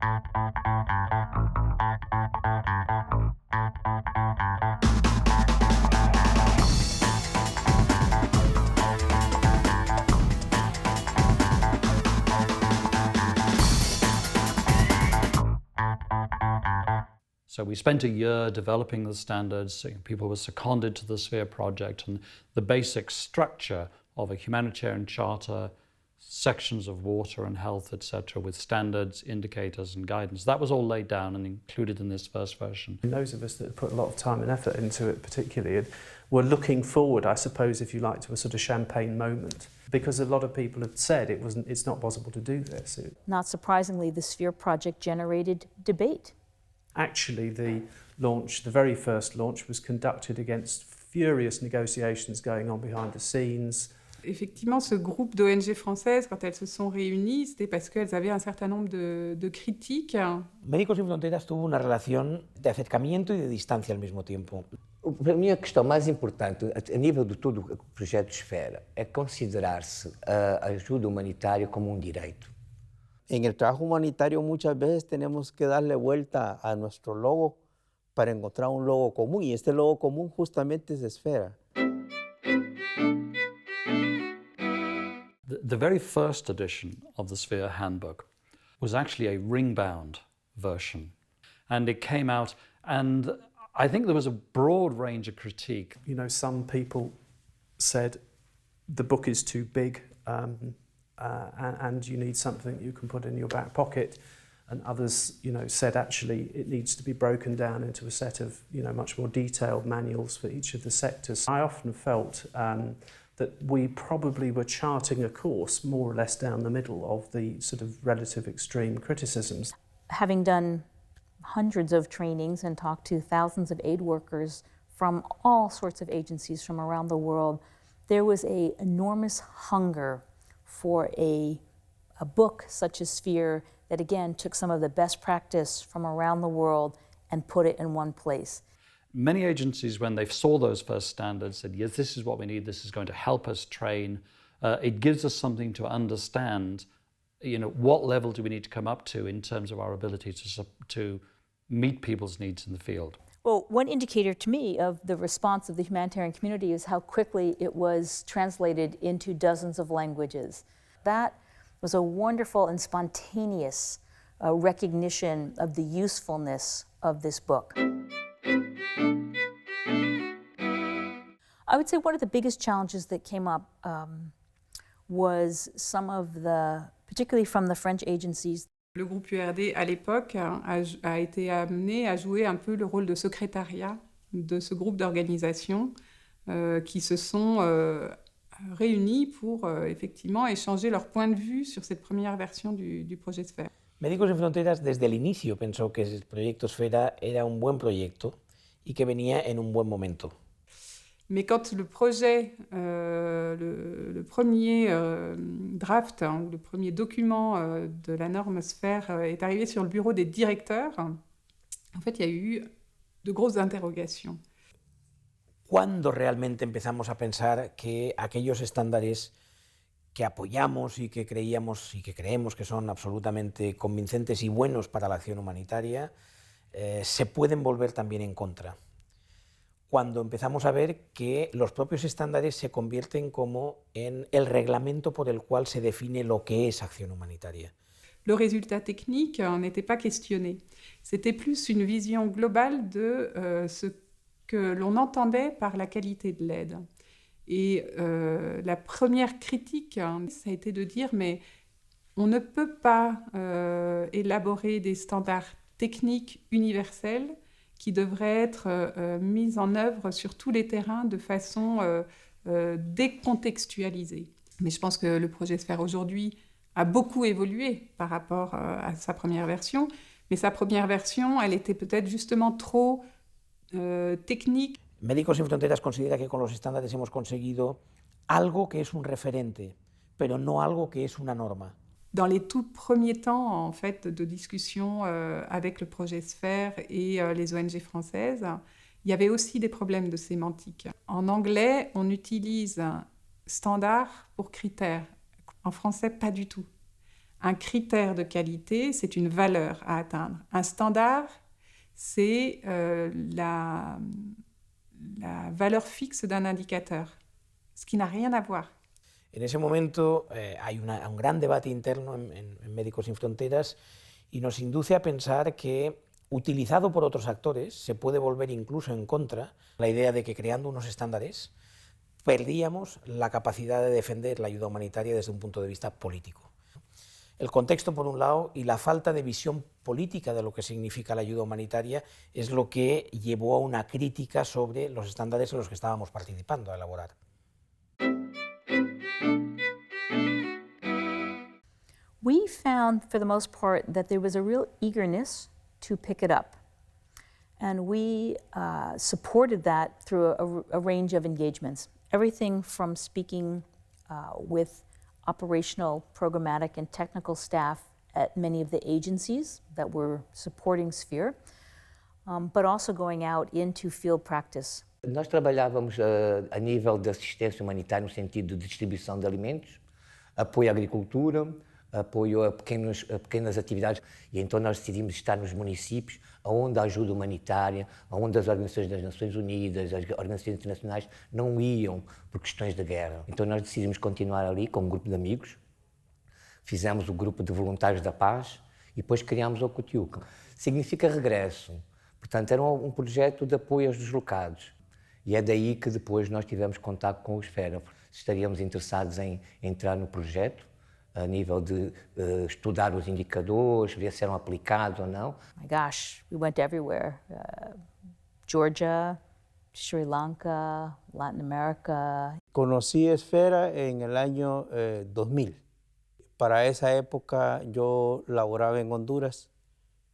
So we spent a year developing the standards. People were seconded to the Sphere project, and the basic structure of a humanitarian charter, sections of water and health, etc., with standards, indicators and guidance, that was all laid down and included in this first version. And those of us that put a lot of time and effort into it particularly were looking forward, I suppose, if you like, to a sort of champagne moment, because a lot of people had said it's not possible to do this. Not surprisingly, the Sphere project generated debate. Actually, the very first launch was conducted against furious negotiations going on behind the scenes. Effectivement, ce groupe d'ONG françaises, quand elles se sont réunies, c'était parce qu'elles avaient un certain nombre de critiques. Médicos Sin Fronteras tuvo una relación de acercamiento y de distancia al mismo tiempo. Para mim, a questão mais importante, a nível de todo o projeto de Esfera, é considerar-se a ajuda humanitária como um direito. En el trabajo humanitario muchas veces tenemos que darle vuelta a nuestro logo para encontrar un logo común, y este logo común justamente es Esfera. The very first edition of the Sphere Handbook was actually a ring-bound version, and it came out, and I think there was a broad range of critique. You know, some people said the book is too big, and you need something you can put in your back pocket, and others, you know, said actually it needs to be broken down into a set of, you know, much more detailed manuals for each of the sectors. I often felt that we probably were charting a course more or less down the middle of the sort of relative extreme criticisms. Having done hundreds of trainings and talked to thousands of aid workers from all sorts of agencies from around the world, there was an enormous hunger for a book such as Sphere that again took some of the best practice from around the world and put it in one place. Many agencies, when they saw those first standards, said, yes, this is what we need, this is going to help us train. It gives us something to understand, you know, what level do we need to come up to in terms of our ability to meet people's needs in the field. Well, one indicator to me of the response of the humanitarian community is how quickly it was translated into dozens of languages. That was a wonderful and spontaneous recognition of the usefulness of this book. I would say one of the biggest challenges that came up was some of the, particularly from the French agencies. Le groupe URD, à l'époque, a été amené à jouer un peu le rôle de secrétariat de ce groupe d'organisations qui se sont réunis pour effectivement échanger leur point de vue sur cette première version du projet Sphère. Médicos Sin Fronteras desde el inicio pensó que el proyecto Esfera era un buen proyecto y que venía en un buen momento. Mais quand le projet, le premier draft, ou le premier document de la norme Sphère est arrivé sur le bureau des directeurs, en fait, il y a eu de grosses interrogations. ¿Cuándo realmente empezamos a pensar que aquellos estándares que apoyamos y que creíamos y que creemos que son absolutamente convincentes y buenos para la acción humanitaria se pueden volver también en contra? Cuando empezamos a ver que los propios estándares se convierten como en el reglamento por el cual se define lo que es acción humanitaria. Le résultat technique n'était pas questionné. C'était plus une vision globale de ce que l'on entendait par la qualité de l'aide. Et la première critique, ça a été de dire mais on ne peut pas élaborer des standards techniques universels qui devraient être mises en œuvre sur tous les terrains de façon décontextualisée. Mais je pense que le projet Sphère aujourd'hui a beaucoup évolué par rapport à sa première version, mais sa première version, elle était peut-être justement trop technique. Médicos Sin Fronteras considera que con los estándares hemos conseguido algo que es un referente, pero no algo que es una norma. Dans les tout premiers temps en fait, de discussion avec le projet Sphère et les ONG françaises, il y avait aussi des problèmes de sémantique. En anglais, on utilise standard pour critère. En français, pas du tout. Un critère de qualité, c'est une valeur à atteindre. Un standard, c'est la valeur fixe d'un indicateur, ce qui n'a rien à voir. En ese momento hay un gran debate interno en Médicos Sin Fronteras y nos induce a pensar que, utilizado por otros actores, se puede volver incluso en contra la idea de que creando unos estándares perdíamos la capacidad de defender la ayuda humanitaria desde un punto de vista político. El contexto, por un lado, y la falta de visión política de lo que significa la ayuda humanitaria es lo que llevó a una crítica sobre los estándares en los que estábamos participando a elaborar. We found, for the most part, that there was a real eagerness to pick it up. And we supported that through a range of engagements. Everything from speaking with operational, programmatic, and technical staff at many of the agencies that were supporting Sphere, but also going out into field practice. Nós trabalhávamos a nível de assistência humanitária no sentido de distribuição de alimentos, apoio à agricultura, apoio a pequenas atividades, e então nós decidimos estar nos municípios onde a ajuda humanitária, onde as organizações das Nações Unidas, as organizações internacionais não iam por questões de guerra. Então nós decidimos continuar ali com um grupo de amigos, fizemos o grupo de voluntários da paz e depois criámos o Cutiuca. Significa regresso, portanto era um projeto de apoio aos deslocados. E é daí que depois nós tivemos contato com o Esfera. Estaríamos interessados em entrar no projeto, a nível de estudar os indicadores, ver se eram aplicados ou não. My gosh, we went everywhere. Georgia, Sri Lanka, Latin America. Conocí Esfera en el año 2000. Para esa época yo laboraba en Honduras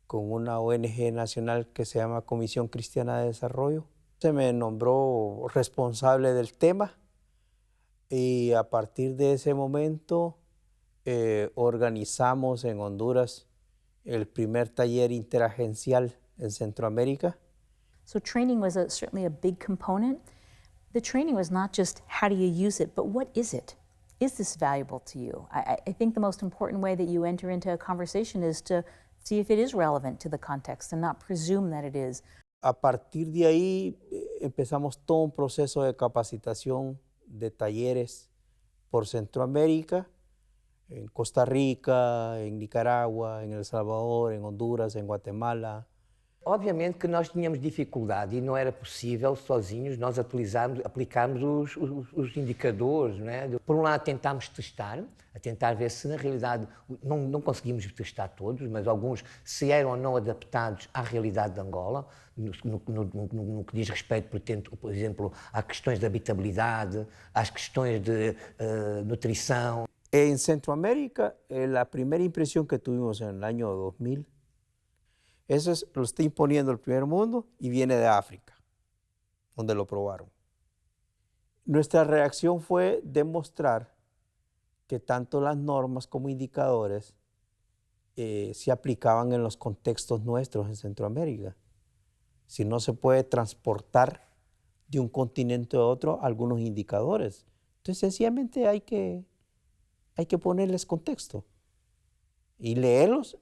con una ONG nacional que se llama Comisión Cristiana de Desarrollo. Se me nombró responsable del tema y a partir de ese momento organizamos en Honduras el primer taller interagencial en Centroamérica. So training was certainly a big component. The training was not just how do you use it, but what is it? Is this valuable to you? I think the most important way that you enter into a conversation is to see if it is relevant to the context and not presume that it is. A partir de ahí empezamos todo un proceso de capacitación de talleres por Centroamérica, en Costa Rica, en Nicaragua, en El Salvador, en Honduras, en Guatemala. Obviamente que nós tínhamos dificuldade e não era possível sozinhos nós aplicarmos os indicadores, não é? Por um lado tentámos testar, a tentar ver se na realidade não conseguimos testar todos, mas alguns se eram ou não adaptados à realidade de Angola, no que diz respeito, por exemplo, a questões de habitabilidade, às questões de nutrição. En Centroamérica, la primera impresión que tuvimos en el año 2000, eso lo está imponiendo el primer mundo y viene de África, donde lo probaron. Nuestra reacción fue demostrar que tanto las normas como indicadores se aplicaban en los contextos nuestros en Centroamérica. Si no se puede transportar de un continente a otro algunos indicadores. Entonces, sencillamente hay que ponerles contexto y leerlos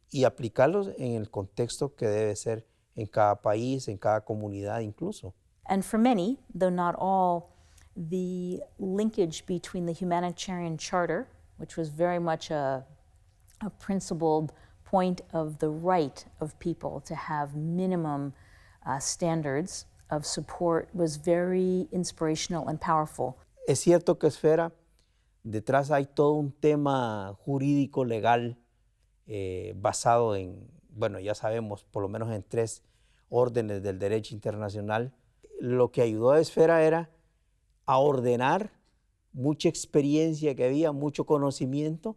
y aplicarlos en el contexto que debe ser en cada país, en cada comunidad incluso. And for many, though not all, the linkage between the Humanitarian Charter, which was very much a principled point of the right of people to have minimum standards of support, was very inspirational and powerful. Es cierto que Esfera, detrás hay todo un tema jurídico legal basado en, bueno, ya sabemos, por lo menos en 3 órdenes del derecho internacional. Lo que ayudó a Esfera era a ordenar mucha experiencia que había, mucho conocimiento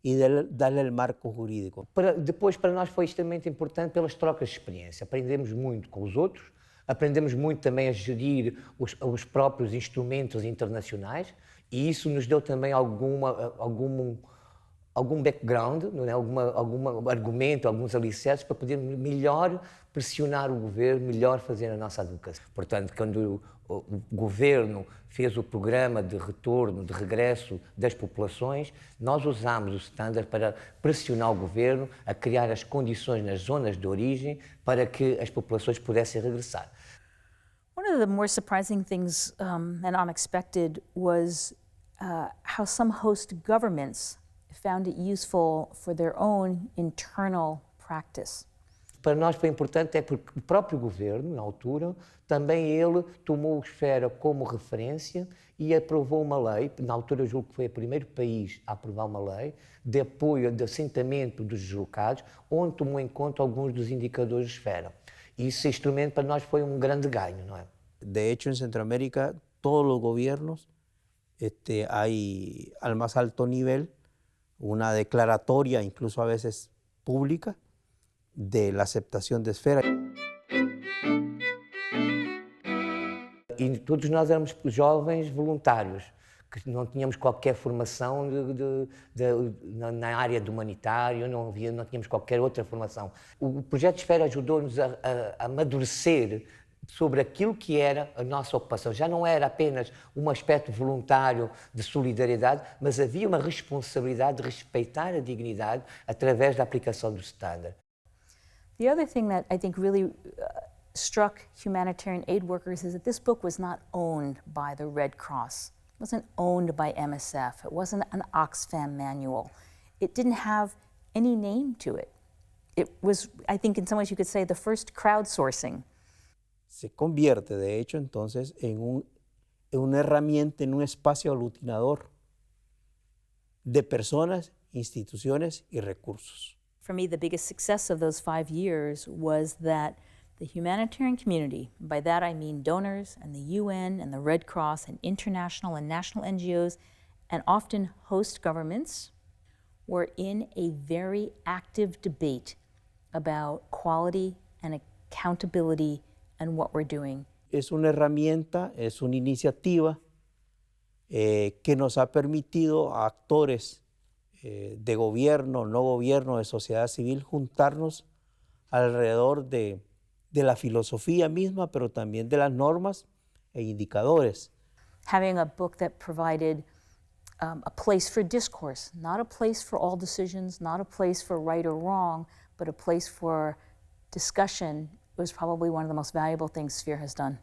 e darle el marco jurídico. Depois, para nós foi extremamente importante pelas trocas de experiência. Aprendemos muito com os outros, aprendemos muito também a gerir os próprios instrumentos internacionais e isso nos deu também alguma algum background, não é? algum argumento, alguns alicerces para poder melhor pressionar o governo, melhor fazer a nossa advocacia. Portanto, quando o governo fez o programa de retorno, de regresso das populações, nós usámos o standard para pressionar o governo a criar as condições nas zonas de origem para que as populações pudessem regressar. One of the more surprising things and unexpected was how some host governments found it useful for their own internal practice. Para nós foi importante porque o próprio governo, na altura, também ele tomou o esfera como referência e aprovou uma lei, na altura eu julgo que foi o primeiro país a aprovar uma lei, de apoio de assentamento dos deslocados, onde tomou em conta alguns dos indicadores de esfera. E esse instrumento para nós foi um grande ganho, não é? De hecho, en Centroamérica, todos los gobiernos hay al más alto nivel una declaratoria, incluso a veces pública, de la aceptación de esfera. E todos nós éramos jovens voluntários, que não tínhamos qualquer formação na área do humanitário, não tínhamos qualquer outra formação. O projeto Esfera ajudou-nos a amadurecer sobre aquilo que era a nossa ocupação. Já não era apenas um aspecto voluntário de solidariedade, mas havia uma responsabilidade de respeitar a dignidade através da aplicação do standard. The other thing that I think really struck humanitarian aid workers is that this book was not owned by the Red Cross. It wasn't owned by MSF. It wasn't an Oxfam manual. It didn't have any name to it. It was, I think in some ways you could say, the first crowdsourcing. Se convierte, de hecho, entonces en una herramienta, en un espacio aglutinador de personas, instituciones y recursos. For me, the biggest success of those 5 years was that the humanitarian community, by that I mean donors and the UN and the Red Cross and international and national NGOs, and often host governments, were in a very active debate about quality and accountability and what we're doing. Es una herramienta, es una iniciativa que nos ha permitido a actores de gobierno, no gobierno, de sociedad civil, juntarnos alrededor de la filosofía misma, pero también de las normas e indicadores. Having a book that provided a place for discourse, not a place for all decisions, not a place for right or wrong, but a place for discussion was probably one of the most valuable things Sphere has done.